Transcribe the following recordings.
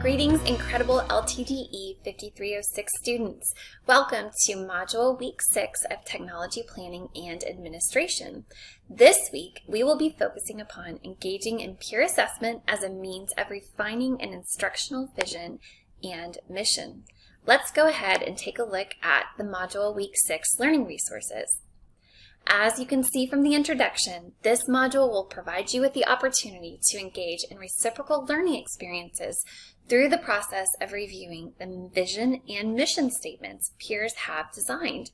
Greetings, incredible LTDE 5306 students. Welcome to Module Week 6 of Technology Planning and Administration. This week, we will be focusing upon engaging in peer assessment as a means of refining an instructional vision and mission. Let's go ahead and take a look at the Module Week 6 learning resources. As you can see from the introduction, this module will provide you with the opportunity to engage in reciprocal learning experiences through the process of reviewing the vision and mission statements peers have designed.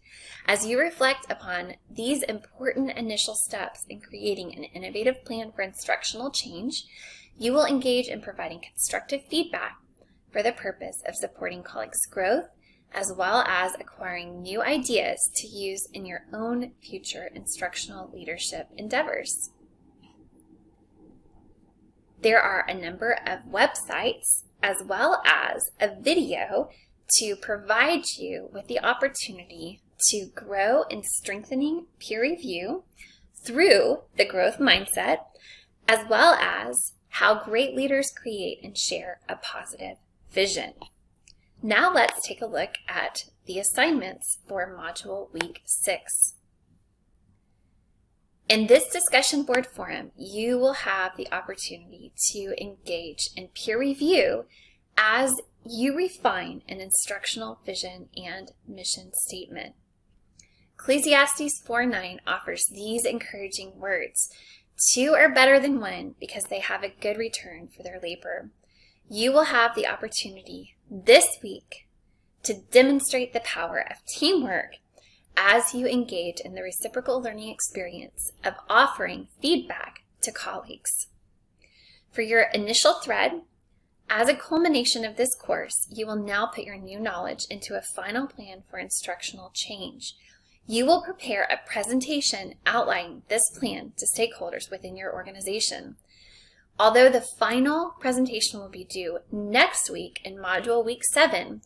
As you reflect upon these important initial steps in creating an innovative plan for instructional change, you will engage in providing constructive feedback for the purpose of supporting colleagues' growth, as well as acquiring new ideas to use in your own future instructional leadership endeavors. There are a number of websites as well as a video to provide you with the opportunity to grow in strengthening peer review through the growth mindset, as well as how great leaders create and share a positive vision. Now let's take a look at the assignments for Module Week 6. In this discussion board forum, you will have the opportunity to engage in peer review as you refine an instructional vision and mission statement. Ecclesiastes 4:9 offers these encouraging words, "Two are better than one because they have a good return for their labor." You will have the opportunity this week to demonstrate the power of teamwork as you engage in the reciprocal learning experience of offering feedback to colleagues. For your initial thread, as a culmination of this course, you will now put your new knowledge into a final plan for instructional change. You will prepare a presentation outlining this plan to stakeholders within your organization. Although the final presentation will be due next week in Module Week 7,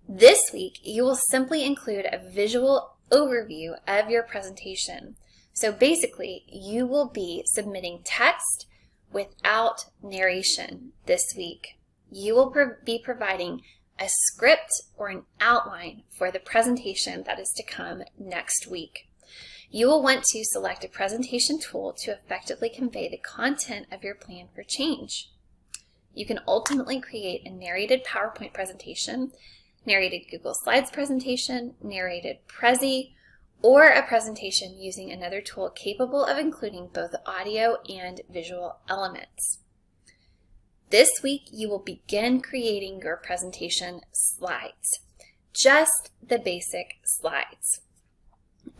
this week you will simply include a visual overview of your presentation. So basically, you will be submitting text without narration this week. You will be providing a script or an outline for the presentation that is to come next week. You will want to select a presentation tool to effectively convey the content of your plan for change. You can ultimately create a narrated PowerPoint presentation, narrated Google Slides presentation, narrated Prezi, or a presentation using another tool capable of including both audio and visual elements. This week, you will begin creating your presentation slides, just the basic slides.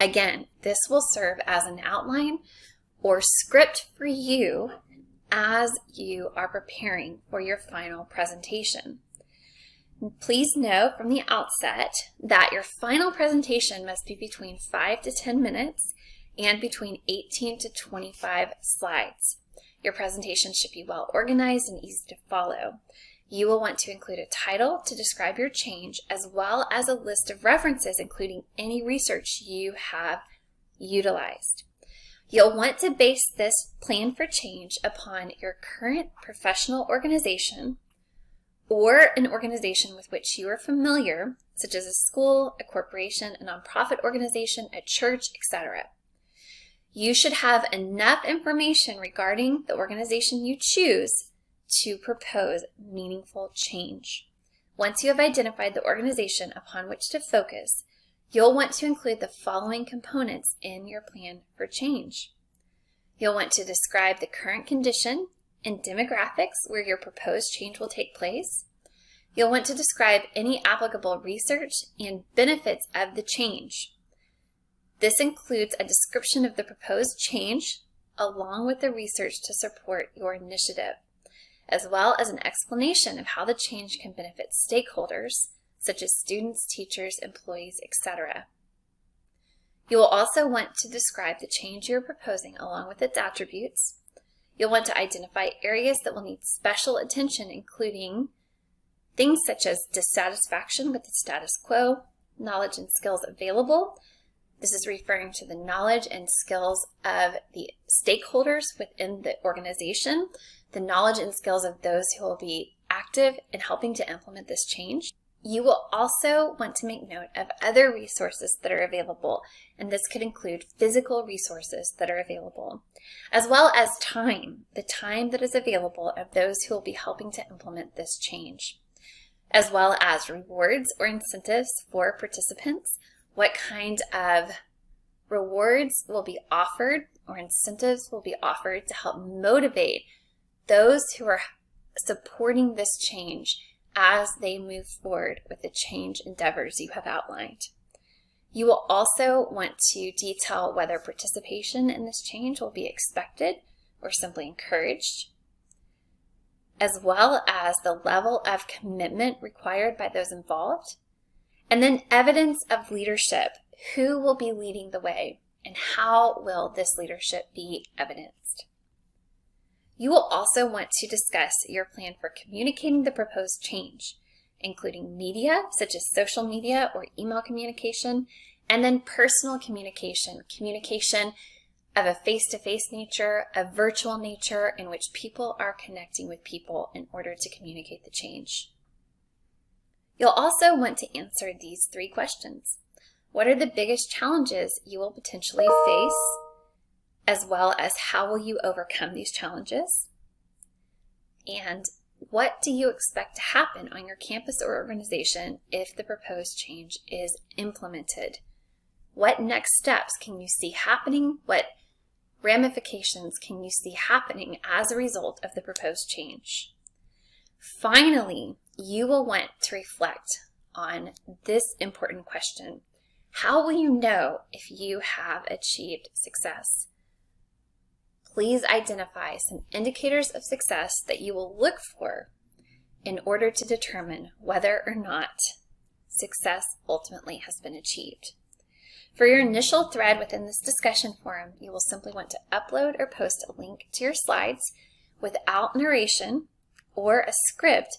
Again, this will serve as an outline or script for you as you are preparing for your final presentation. Please note from the outset that your final presentation must be between 5 to 10 minutes and between 18 to 25 slides. Your presentation should be well organized and easy to follow. You will want to include a title to describe your change, as well as a list of references, including any research you have utilized. You'll want to base this plan for change upon your current professional organization or an organization with which you are familiar, such as a school, a corporation, a nonprofit organization, a church, etc. You should have enough information regarding the organization you choose to propose meaningful change. Once you have identified the organization upon which to focus, you'll want to include the following components in your plan for change. You'll want to describe the current condition and demographics where your proposed change will take place. You'll want to describe any applicable research and benefits of the change. This includes a description of the proposed change along with the research to support your initiative, as well as an explanation of how the change can benefit stakeholders, such as students, teachers, employees, etc. You will also want to describe the change you're proposing along with its attributes. You'll want to identify areas that will need special attention, including things such as dissatisfaction with the status quo, knowledge and skills available. This is referring to the knowledge and skills of the stakeholders within the organization, the knowledge and skills of those who will be active in helping to implement this change. You will also want to make note of other resources that are available, and this could include physical resources that are available, as well as time, the time that is available of those who will be helping to implement this change, as well as rewards or incentives for participants, what kind of rewards will be offered or incentives will be offered to help motivate those who are supporting this change as they move forward with the change endeavors you have outlined. You will also want to detail whether participation in this change will be expected or simply encouraged, as well as the level of commitment required by those involved, and then evidence of leadership. Who will be leading the way, and how will this leadership be evidenced? You will also want to discuss your plan for communicating the proposed change, including media such as social media or email communication, and then personal communication of a face-to-face nature, a virtual nature in which people are connecting with people in order to communicate the change. You'll also want to answer these 3 questions. What are the biggest challenges you will potentially face, as well as how will you overcome these challenges? And what do you expect to happen on your campus or organization if the proposed change is implemented? What next steps can you see happening? What ramifications can you see happening as a result of the proposed change? Finally, you will want to reflect on this important question. How will you know if you have achieved success? Please identify some indicators of success that you will look for in order to determine whether or not success ultimately has been achieved. For your initial thread within this discussion forum, you will simply want to upload or post a link to your slides without narration or a script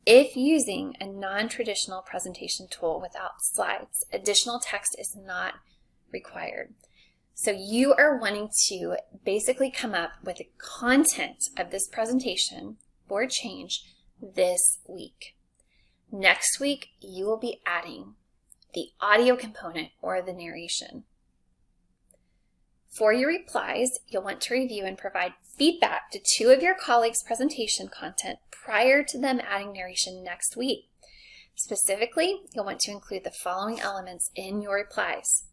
if using a non-traditional presentation tool without slides. Additional text is not required. So you are wanting to basically come up with the content of this presentation for change this week. Next week, you will be adding the audio component or the narration. For your replies, you'll want to review and provide feedback to 2 of your colleagues' presentation content prior to them adding narration next week. Specifically, you'll want to include the following elements in your replies.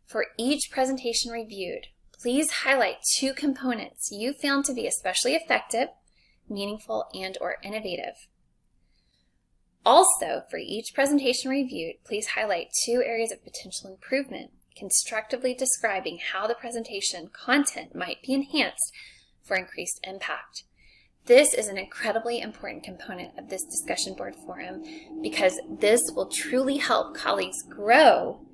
For each presentation reviewed, please highlight 2 components you found to be especially effective, meaningful, and/or innovative. Also, for each presentation reviewed, please highlight 2 areas of potential improvement, constructively describing how the presentation content might be enhanced for increased impact. This is an incredibly important component of this discussion board forum because this will truly help colleagues grow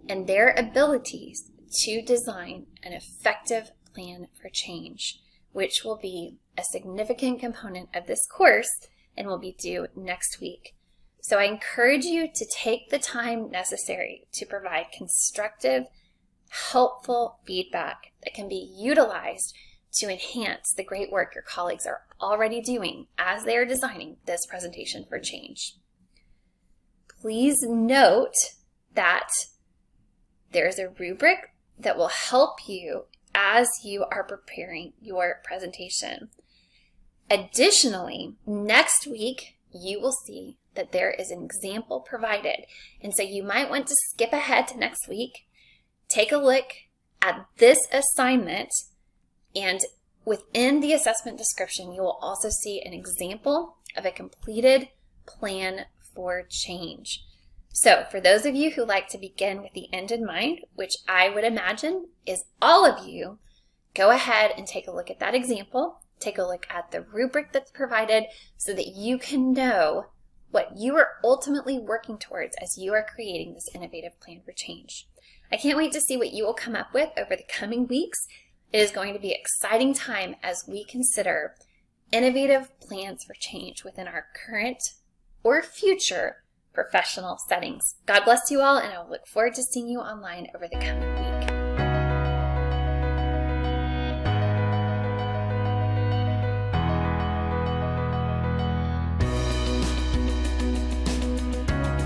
in their abilities to design an effective plan for change, which will be a significant component of this course and will be due next week. So I encourage you to take the time necessary to provide constructive, helpful feedback that can be utilized to enhance the great work your colleagues are already doing as they are designing this presentation for change. Please note that there is a rubric that will help you as you are preparing your presentation. Additionally, next week, you will see that there is an example provided. And so you might want to skip ahead to next week, take a look at this assignment, and within the assessment description, you will also see an example of a completed plan for change. So for those of you who like to begin with the end in mind, which I would imagine is all of you, go ahead and take a look at that example. Take a look at the rubric that's provided so that you can know what you are ultimately working towards as you are creating this innovative plan for change. I can't wait to see what you will come up with over the coming weeks. It is going to be an exciting time as we consider innovative plans for change within our current or future professional settings. God bless you all, and I will look forward to seeing you online over the coming week.